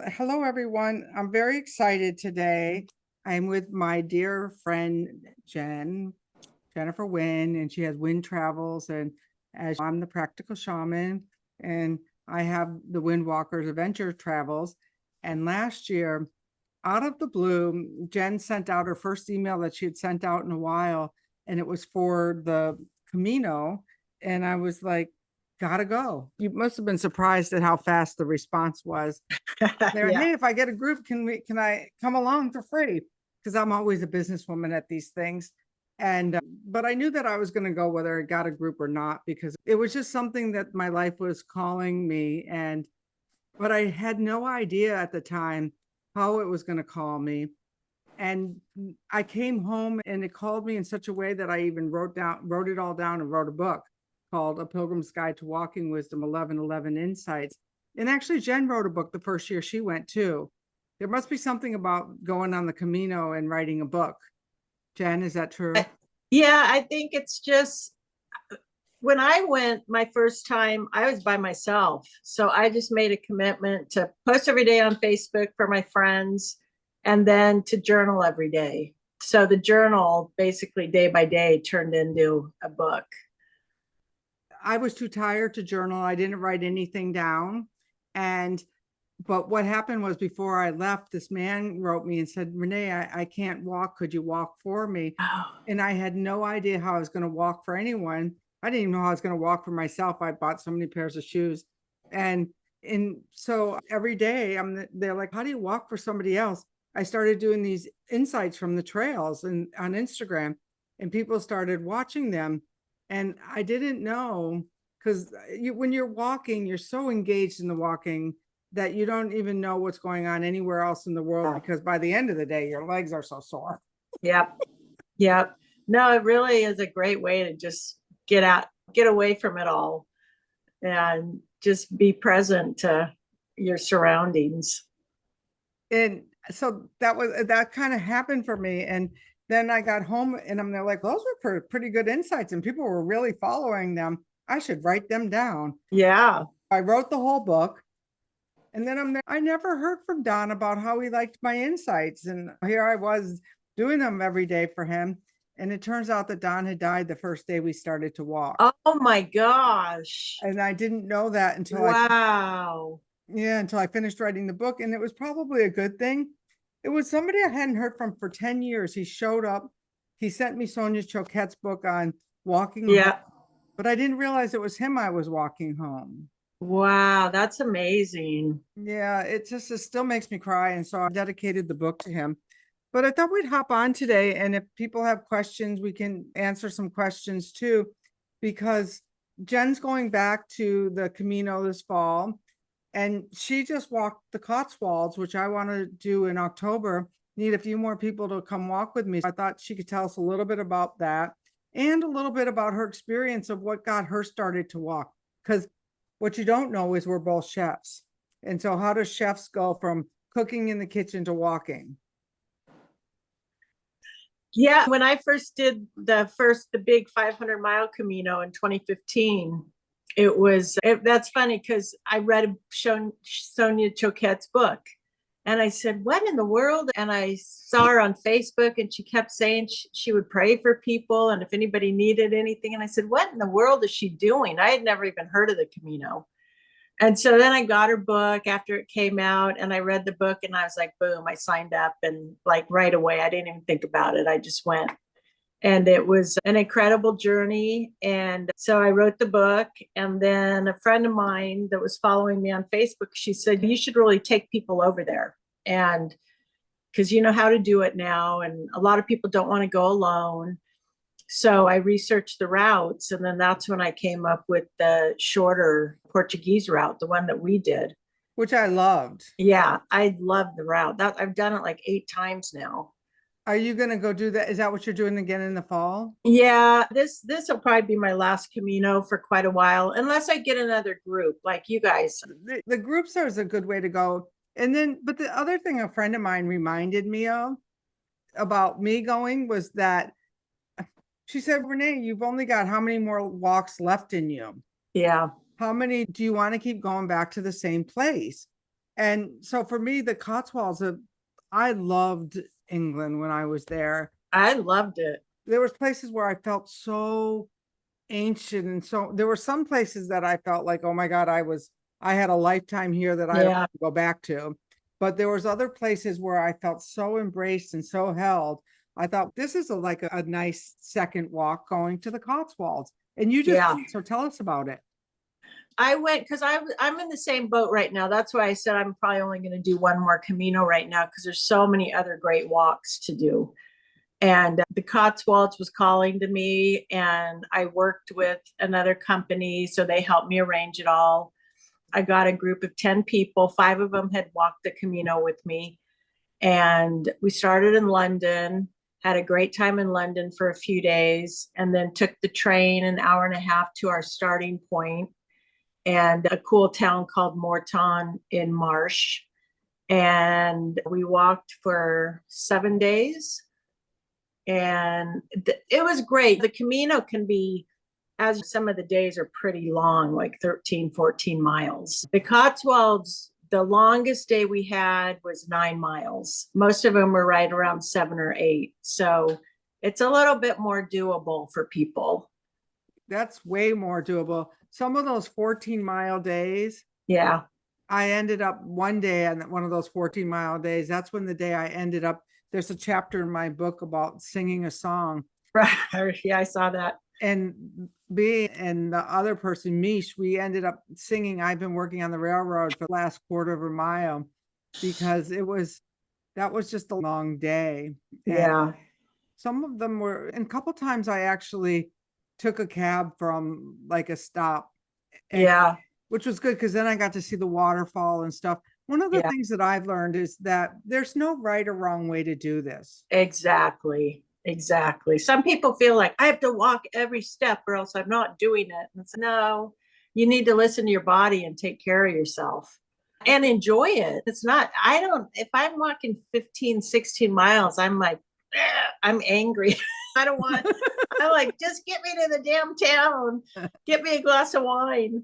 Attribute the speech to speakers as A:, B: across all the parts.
A: Hello, everyone. I'm very excited today. I'm with my dear friend Jennifer Winn, and she has Winn Travels. And as I'm the Practical Shaman, and I have the Wind Walkers Adventure Travels. And last year, out of the blue, Jen sent out her first email that she had sent out in a while, and it was for the Camino. And I was like, gotta go. You must have been surprised at how fast the response was. They're,
B: Yeah.
A: hey, if I get a group, can I come along for free? Because I'm always a businesswoman at these things. And but I knew that I was going to go whether I got a group or not, because it was just something that my life was calling me. And but I had no idea at the time how it was going to call me. And I came home and it called me in such a way that I even wrote it all down and wrote a book called A Pilgrim's Guide to Walking Wisdom, 1111 Insights. And actually, Jen wrote a book the first year she went too. There must be something about going on the Camino and writing a book. Jen, is that true?
B: Yeah, I think it's just when I went my first time, I was by myself. So I just made a commitment to post every day on Facebook for my friends and then to journal every day. So the journal basically day by day turned into a book.
A: I was too tired to journal. I didn't write anything down. And but what happened was before I left, this man wrote me and said, Renee, I can't walk. Could you walk for me?
B: Oh,
A: And I had no idea how I was going to walk for anyone. I didn't even know how I was going to walk for myself. I bought so many pairs of shoes. And so every day they're like, how do you walk for somebody else? I started doing these insights from the trails and on Instagram, and people started watching them. And I didn't know, because when you're walking, you're so engaged in the walking that you don't even know what's going on anywhere else in the world, because by the end of the day, your legs are so sore.
B: yep. Yep. No, it really is a great way to just get away from it all and just be present to your surroundings.
A: And so that kind of happened for me. And then I got home and I'm there like, those were pretty good insights, and people were really following them. I should write them down.
B: Yeah.
A: I wrote the whole book. And then I never heard from Don about how he liked my insights. And here I was doing them every day for him. And it turns out that Don had died the first day we started to walk.
B: Oh my gosh.
A: And I didn't know that
B: Wow.
A: until I finished writing the book. And it was probably a good thing. It was somebody I hadn't heard from for 10 years. He showed up. He sent me Sonia Choquette's book on walking home,
B: Yeah.
A: but I didn't realize it was him I was walking home.
B: Wow. That's amazing.
A: Yeah, it still makes me cry. And so I dedicated the book to him. But I thought we'd hop on today. And if people have questions, we can answer some questions too, because Jen's going back to the Camino this fall. And she just walked the Cotswolds, which I want to do in October. Need a few more people to come walk with me. So I thought she could tell us a little bit about that and a little bit about her experience of what got her started to walk. Because what you don't know is we're both chefs. And so how does chefs go from cooking in the kitchen to walking?
B: Yeah. When I first did the big 500-mile Camino in 2015, that's funny because I read Sonia Choquette's book. And I said, what in the world? And I saw her on Facebook and she kept saying she would pray for people and if anybody needed anything. And I said, what in the world is she doing? I had never even heard of the Camino. And so then I got her book after it came out and I read the book and I was like, boom, I signed up. And like right away, I didn't even think about it. I just went. And it was an incredible journey. And so I wrote the book. And then a friend of mine that was following me on Facebook, she said, you should really take people over there. And because you know how to do it now. And a lot of people don't want to go alone. So I researched the routes. And then that's when I came up with the shorter Portuguese route, the one that we did.
A: Which I loved.
B: Yeah, I love the route. That I've done it like 8 times now.
A: Are you going to go do that? Is that what you're doing again in the fall?
B: Yeah, this will probably be my last Camino for quite a while, unless I get another group like you guys.
A: The groups are a good way to go. And then, but the other thing a friend of mine reminded me of about me going was that she said, Renee, you've only got how many more walks left in you?
B: Yeah.
A: How many do you want to keep going back to the same place? And so for me, the Cotswolds, I loved England when I was there.
B: I loved it.
A: There was places where I felt so ancient, and so there were some places that I felt like, oh my God, I had a lifetime here that I don't
B: Yeah.
A: want to go back to. But there was other places where I felt so embraced and so held. I thought this is like a nice second walk going to the Cotswolds. And you just
B: Yeah.
A: went, so tell us about it.
B: I went because I'm in the same boat right now. That's why I said I'm probably only going to do one more Camino right now because there's so many other great walks to do. And the Cotswolds was calling to me, and I worked with another company, so they helped me arrange it all. I got a group of 10 people. 5 of them had walked the Camino with me. And we started in London, had a great time in London for a few days, and then took the train an hour and a half to our starting point and a cool town called Morton in Marsh. And we walked for 7 days. And it was great. The Camino can be, as some of the days are pretty long, like 13, 14 miles. The Cotswolds, the longest day we had was 9 miles. Most of them were right around 7 or 8. So it's a little bit more doable for people.
A: That's way more doable. Some of those 14-mile days,
B: Yeah.
A: I ended up one day on one of those 14-mile days. That's when the day I ended up, there's a chapter in my book about singing a song.
B: Right. Yeah, I saw that.
A: And me and the other person, Mish, we ended up singing I've Been Working on the Railroad for the last quarter of a mile because that was just a long day. And
B: Yeah.
A: some of them were, and a couple times I actually took a cab from like a stop.
B: Yeah.
A: Which was good because then I got to see the waterfall and stuff. One of the things that I've learned is that there's no right or wrong way to do this.
B: Exactly. Exactly. Some people feel like I have to walk every step or else I'm not doing it. And it's, no, you need to listen to your body and take care of yourself and enjoy it. It's not, if I'm walking 15, 16 miles, I'm like, I'm angry. I don't want, I like, just get me to the damn town, get me a glass of wine.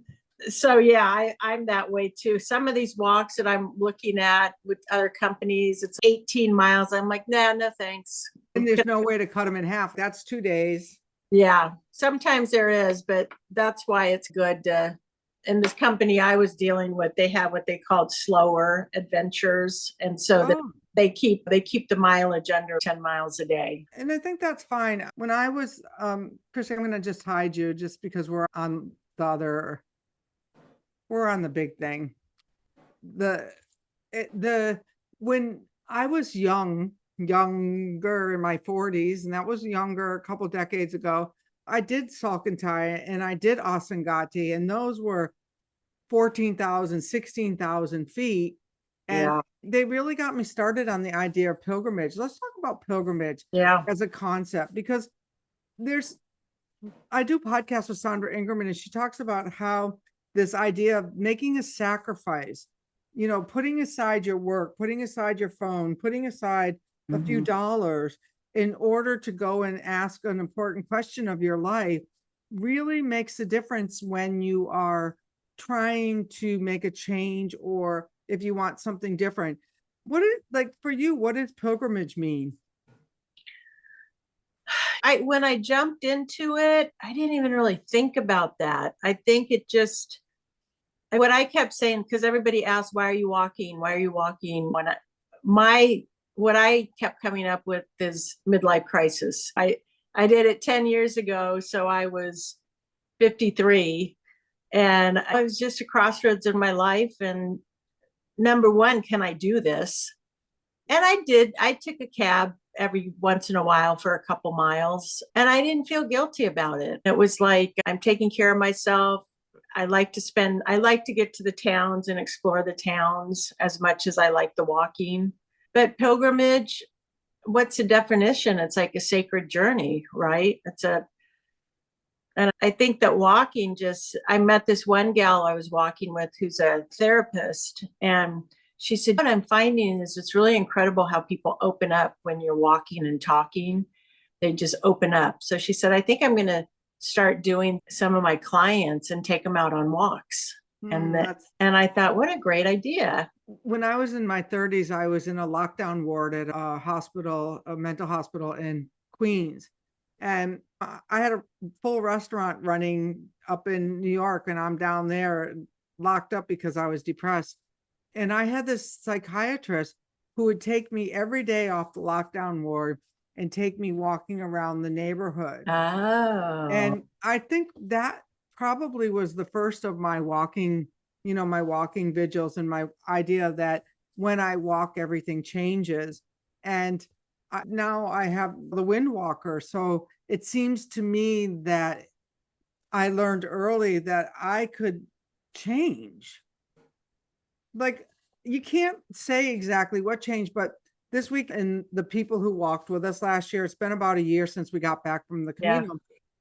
B: So yeah, I'm that way too. Some of these walks that I'm looking at with other companies, it's 18 miles. I'm like, nah, no thanks.
A: And there's no way to cut them in half. That's 2 days.
B: Yeah, sometimes there is, but that's why it's good to, in this company I was dealing with, they have what they called slower adventures. And so they keep the mileage under 10 miles a day.
A: And I think that's fine. When I was, Chris, I'm going to just hide you just because we're on the big thing. When I was younger in my 40s, and that was younger a couple decades ago, I did Salcantay and I did Asangati, and those were 14,000, 16,000 feet. And they really got me started on the idea of pilgrimage. Let's talk about pilgrimage as a concept, because I do podcasts with Sandra Ingerman, and she talks about how this idea of making a sacrifice, putting aside your work, putting aside your phone, putting aside a few dollars in order to go and ask an important question of your life really makes a difference when you are trying to make a change, or if you want something different. For you, what does pilgrimage mean?
B: When I jumped into it, I didn't even really think about that. I think it just, what I kept saying, because everybody asked, why are you walking? Why are you walking? What I kept coming up with is midlife crisis. I did it 10 years ago. So I was 53 and I was just a crossroads in my life. And number one, can I do this? And I did. I took a cab every once in a while for a couple miles, and I didn't feel guilty about it. It was like, I'm taking care of myself. I like to get to the towns and explore the towns as much as I like the walking. But pilgrimage, what's the definition? It's like a sacred journey, right? And I think that walking I met this one gal I was walking with who's a therapist, and she said, what I'm finding is it's really incredible how people open up when you're walking and talking. They just open up. So she said, I think I'm going to start doing some of my clients and take them out on walks. And I thought, what a great idea.
A: When I was in my 30s, I was in a lockdown ward at a hospital, a mental hospital in Queens. And I had a full restaurant running up in New York, and I'm down there locked up because I was depressed. And I had this psychiatrist who would take me every day off the lockdown ward and take me walking around the neighborhood.
B: Oh,
A: And I think that probably was the first of my walking, my walking vigils, and my idea that when I walk, everything changes. And now I have the wind walker. So it seems to me that I learned early that I could change. Like, you can't say exactly what changed, but this week, and the people who walked with us last year, it's been about a year since we got back from the
B: yeah.
A: Camino.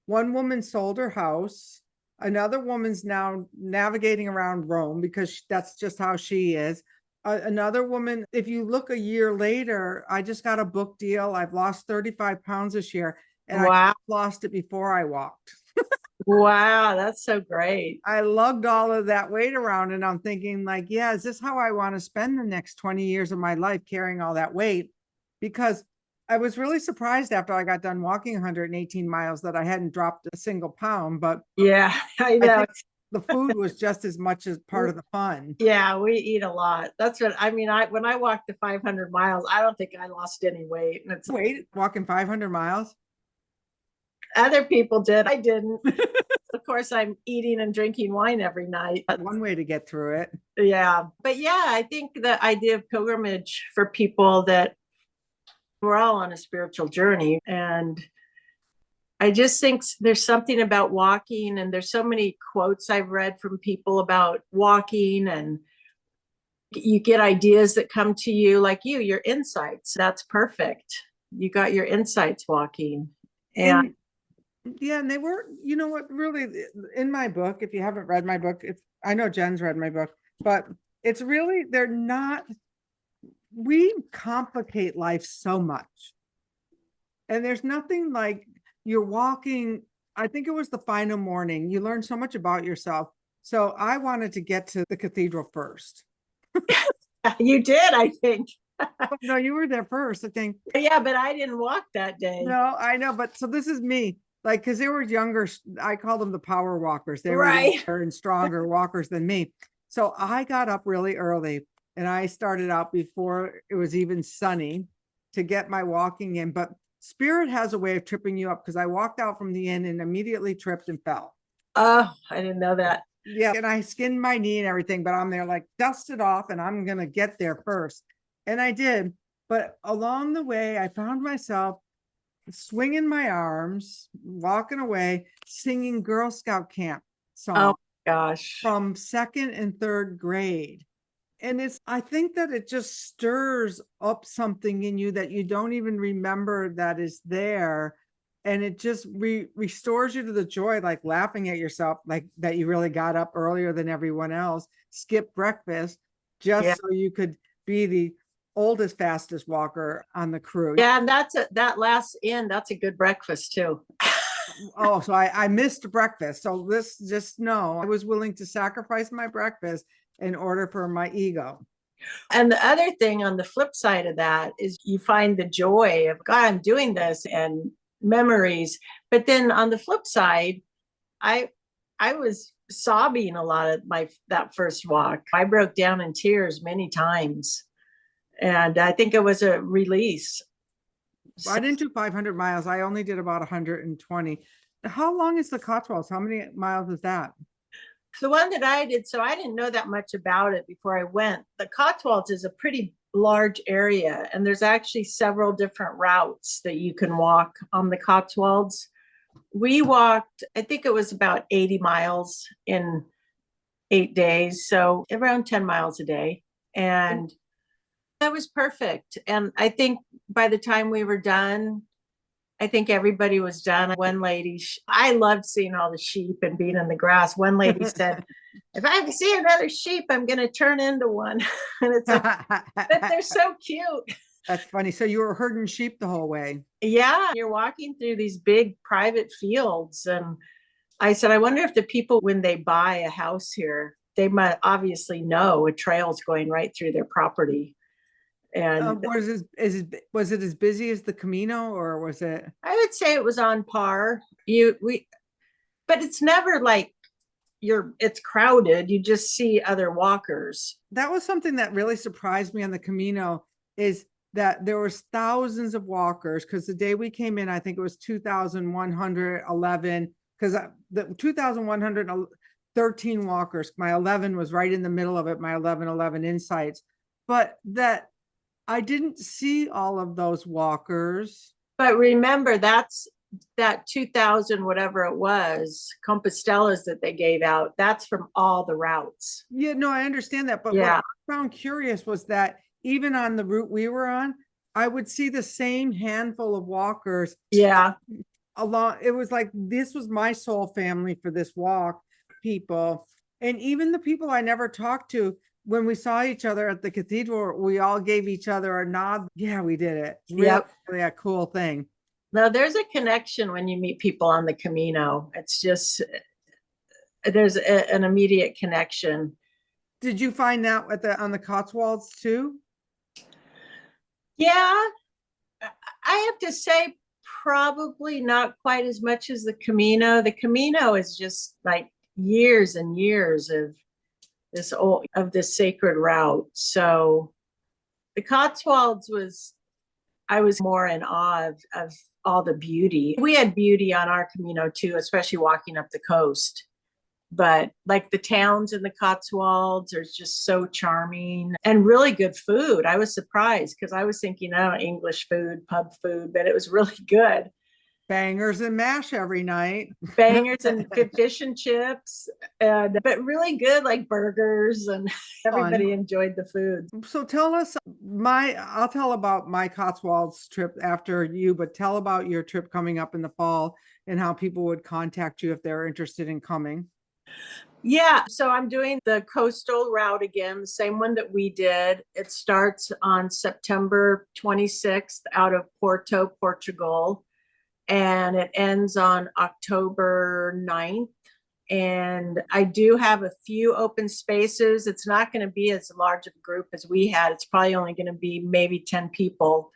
A: One woman sold her house. Another woman's now navigating around Rome because that's just how she is. Another woman, if you look a year later, I just got a book deal. I've lost 35 pounds this year, and I
B: Wow.
A: lost it before I walked.
B: Wow. That's so great.
A: I lugged all of that weight around, and I'm thinking, like, yeah, is this how I want to spend the next 20 years of my life, carrying all that weight? Because I was really surprised after I got done walking 118 miles that I hadn't dropped a single pound, but
B: Yeah, I
A: I
B: know.
A: think the food was just as much as part of the fun.
B: Yeah, we eat a lot. That's what I mean. When I walked the 500 miles, I don't think I lost any weight. And it's
A: Wait, walking 500 miles?
B: other people did. I didn't. Of course, I'm eating and drinking wine every night.
A: One way to get through it.
B: Yeah. But yeah, I think the idea of pilgrimage for people that we're all on a spiritual journey. And I just think there's something about walking, and there's so many quotes I've read from people about walking, and you get ideas that come to you, like your insights. That's perfect. You got your insights walking. And
A: Yeah, and they were, you know what, really, in my book, if you haven't read my book, I know Jen's read my book, but it's really, they're not, we complicate life so much. And there's nothing like you're walking. I think it was the final morning. You learn so much about yourself. So I wanted to get to the cathedral first.
B: you did, I think.
A: Oh, no, you were there first, I think.
B: Yeah, but I didn't walk that day.
A: No, I know. But so this is me. Like, because they were younger, I call them the power walkers. They were
B: Right.
A: younger and stronger walkers than me. So I got up really early, and I started out before it was even sunny to get my walking in. But Spirit has a way of tripping you up, because I walked out from the inn and immediately tripped and fell.
B: Oh, I didn't know that.
A: Yeah. And I skinned my knee and everything, but I'm there like, dust it off, and I'm going to get there first. And I did. But along the way, I found myself swinging my arms, walking away, singing Girl Scout camp songs
B: Oh gosh.
A: from second and third grade. And I think that it just stirs up something in you that you don't even remember that is there. And it just restores you to the joy, like laughing at yourself, like that you really got up earlier than everyone else, skip breakfast just
B: Yeah.
A: so you could be the oldest, fastest walker on the crew.
B: Yeah, and that last inn, that's a good breakfast too.
A: Oh, so I missed breakfast. So this, just know, I was willing to sacrifice my breakfast in order for my ego.
B: And the other thing on the flip side of that is you find the joy of, God, I'm doing this, and memories. But then on the flip side, I was sobbing a lot at that first walk. I broke down in tears many times. And I think it was a release.
A: I didn't do 500 miles. I only did about 120. How long is the Cotswolds? How many miles is that?
B: The one that I did, so I didn't know that much about it before I went. The Cotswolds is a pretty large area, and there's actually several different routes that you can walk on the Cotswolds. We walked, I think it was about 80 miles in 8 days, so around 10 miles a day. And that was perfect. And I think by the time we were done, I think everybody was done. One lady, I loved seeing all the sheep and being in the grass. One lady said, if I see another sheep, I'm going to turn into one. And it's like, but they're so cute.
A: That's funny. So you were herding sheep the whole way.
B: Yeah. You're walking through these big private fields. And I said, I wonder if the people, when they buy a house here, they might obviously know a trail's going right through their property. And
A: was it as busy as the Camino, or was it?
B: I would say it was on par. But it's never like it's crowded. You just see other walkers.
A: That was something that really surprised me on the Camino, is that there was thousands of walkers, because the day we came in, I think it was 2,111, because the 2,113 walkers, my 11 was right in the middle of it, my 11 insights. But that I didn't see all of those walkers.
B: But remember, that 2,000, whatever it was, Compostelas that they gave out, that's from all the routes.
A: Yeah, no, I understand that. But
B: yeah,
A: what I found curious was that even on the route we were on, I would see the same handful of walkers.
B: Yeah.
A: Along, it was like, this was my soul family for this walk, people. And even the people I never talked to, when we saw each other at the cathedral, we all gave each other a nod. Yeah, we did it. Really a cool thing.
B: No, there's a connection when you meet people on the Camino. It's just, there's an immediate connection.
A: Did you find that on the Cotswolds too?
B: Yeah, I have to say probably not quite as much as the Camino. The Camino is just like years and years of this sacred route. So the Cotswolds I was more in awe of all the beauty. We had beauty on our Camino too, especially walking up the coast. But like the towns in the Cotswolds are just so charming and really good food. I was surprised because I was thinking, oh, English food, pub food, but it was really good.
A: Bangers and mash every night.
B: Bangers and fish and chips, but really good, like burgers, and everybody enjoyed the food.
A: So tell us, I'll tell about my Cotswolds trip after you, but tell about your trip coming up in the fall and how people would contact you if they're interested in coming.
B: Yeah, so I'm doing the coastal route again, the same one that we did. It starts on September 26th out of Porto, Portugal, and it ends on October 9th. And I do have a few open spaces. It's not going to be as large of a group as we had. It's probably only going to be maybe 10 people,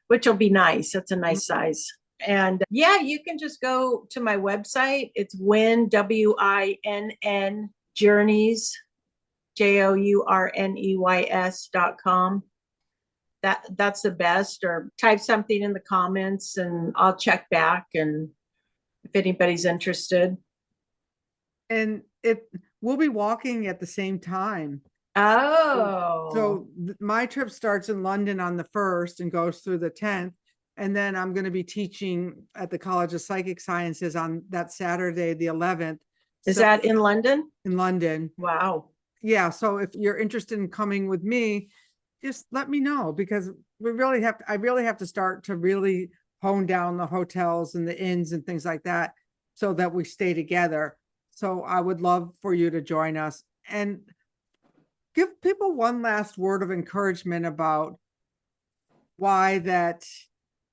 B: which will be nice. It's a nice size. And yeah, you can just go to my website. It's Winn, Winn Journeys, JOURNEYS.com. That's the best, or type something in the comments and I'll check back and if anybody's interested.
A: And we'll be walking at the same time.
B: Oh.
A: So my trip starts in London on the 1st and goes through the 10th. And then I'm going to be teaching at the College of Psychic Sciences on that Saturday, the 11th.
B: Is that in London?
A: In London.
B: Wow.
A: Yeah. So if you're interested in coming with me, just let me know, because I really have to start to really hone down the hotels and the inns and things like that so that we stay together. So I would love for you to join us and give people one last word of encouragement about why that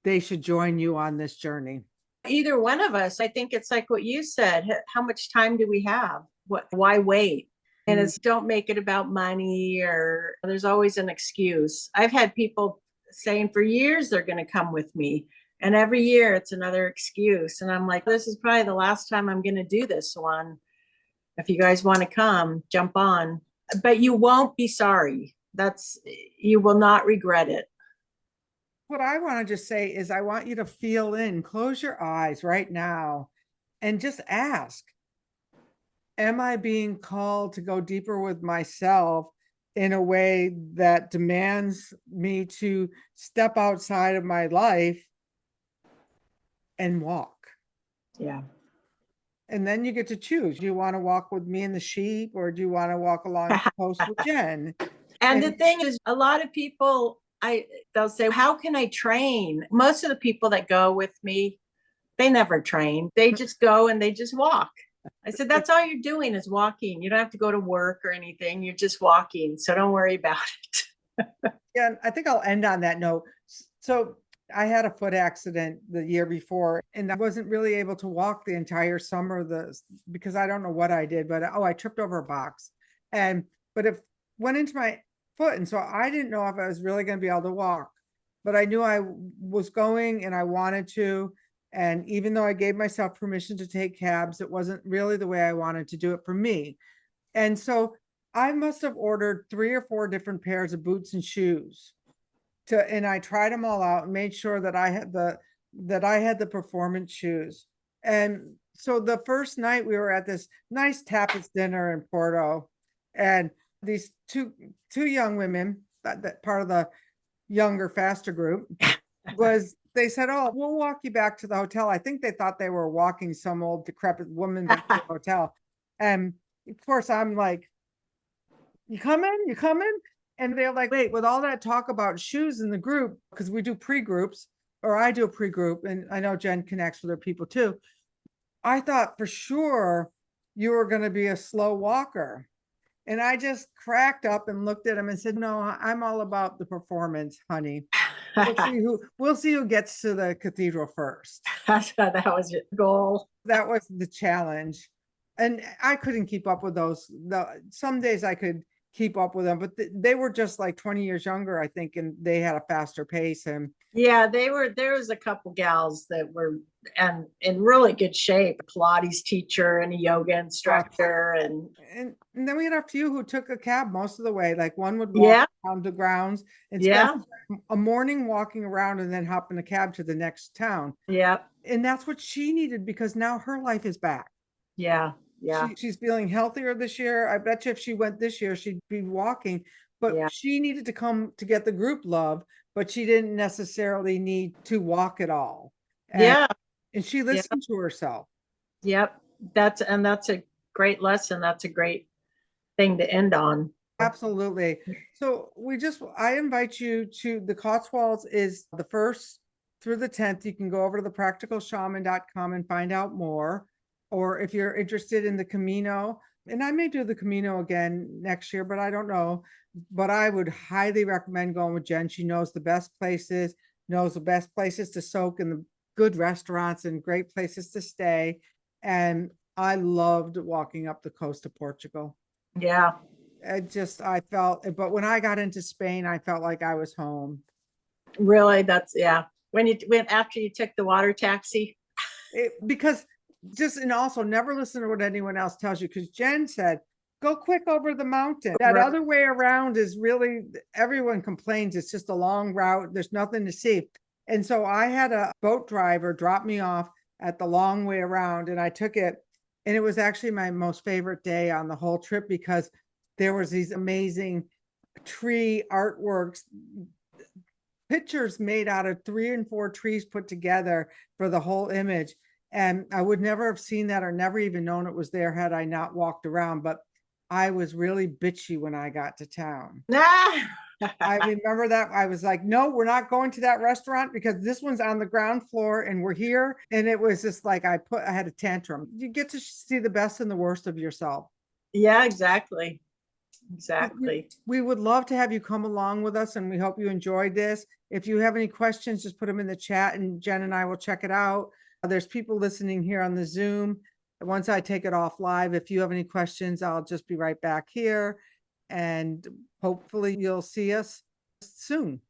A: they should join you on this journey.
B: Either one of us. I think it's like what you said. How much time do we have? Why wait? And it's don't make it about money, or there's always an excuse. I've had people saying for years they're going to come with me, and every year it's another excuse. And I'm like, this is probably the last time I'm going to do this one. If you guys want to come, jump on. But you won't be sorry. You will not regret it.
A: What I want to just say is I want you to feel in, close your eyes right now and just ask, am I being called to go deeper with myself in a way that demands me to step outside of my life and walk?
B: Yeah.
A: And then you get to choose. Do you want to walk with me and the sheep, or do you want to walk along the coast with Jen?
B: And the thing is, a lot of people, they'll say, how can I train? Most of the people that go with me, they never train. They just go and they just walk. I said, that's all you're doing is walking. You don't have to go to work or anything. You're just walking. So don't worry about it.
A: Yeah, I think I'll end on that note. So I had a foot accident the year before, and I wasn't really able to walk the entire summer because I don't know what I did, but I tripped over a box. But it went into my foot. And so I didn't know if I was really going to be able to walk, but I knew I was going and I wanted to. And even though I gave myself permission to take cabs, it wasn't really the way I wanted to do it for me. And so I must have ordered 3 or 4 different pairs of boots and shoes and I tried them all out and made sure that I had the performance shoes. And so the first night we were at this nice tapas dinner in Porto, and these two young women, that part of the younger, faster group, they said, "Oh, we'll walk you back to the hotel." I think they thought they were walking some old decrepit woman back to the hotel. And of course, I'm like, "You coming? You coming?" And they're like, "Wait, with all that talk about shoes in the group, because we do pre-groups, or I do a pre-group, and I know Jen connects with her people too. I thought for sure you were going to be a slow walker." And I just cracked up and looked at him and said, "No, I'm all about the performance, honey. We'll see who gets to the cathedral first."
B: That was your goal.
A: That was the challenge. And I couldn't keep up with those. Some days I could keep up with them, but they were just like 20 years younger, I think, and they had a faster pace. And
B: yeah, there was a couple gals that were and in really good shape, a Pilates teacher and a yoga instructor. And
A: then we had a few who took a cab most of the way. Like one would walk around the grounds and spend a morning walking around and then hop in a cab to the next town.
B: Yeah.
A: And that's what she needed, because now her life is back.
B: Yeah. Yeah.
A: She's feeling healthier this year. I bet you if she went this year, she'd be walking, but she needed to come to get the group love, but she didn't necessarily need to walk at all. And she listened to herself.
B: Yep. That's a great lesson. That's a great thing to end on.
A: Absolutely. So I invite you to the Cotswolds is the 1st through the 10th. You can go over to the practicalshaman.com and find out more. Or if you're interested in the Camino, and I may do the Camino again next year, but I don't know. But I would highly recommend going with Jen. She knows the best places, to soak, and the good restaurants and great places to stay. And I loved walking up the coast of Portugal.
B: Yeah.
A: I felt, but when I got into Spain, I felt like I was home.
B: Really? That's, when you went after you took the water taxi?
A: And also never listen to what anyone else tells you, because Jen said, go quick over the mountain. That other way around is really, everyone complains it's just a long route. There's nothing to see. And so I had a boat driver drop me off at the long way around, and I took it. And it was actually my most favorite day on the whole trip, because there was these amazing tree artworks, pictures made out of 3 and 4 trees put together for the whole image. And I would never have seen that or never even known it was there had I not walked around. But I was really bitchy when I got to town. I remember that. I was like, no, we're not going to that restaurant because this one's on the ground floor and we're here. And it was just like I had a tantrum. You get to see the best and the worst of yourself.
B: Yeah, exactly. Exactly.
A: We would love to have you come along with us, and we hope you enjoyed this. If you have any questions, just put them in the chat and Jen and I will check it out. There's people listening here on the Zoom. Once I take it off live, if you have any questions, I'll just be right back here. And hopefully you'll see us soon.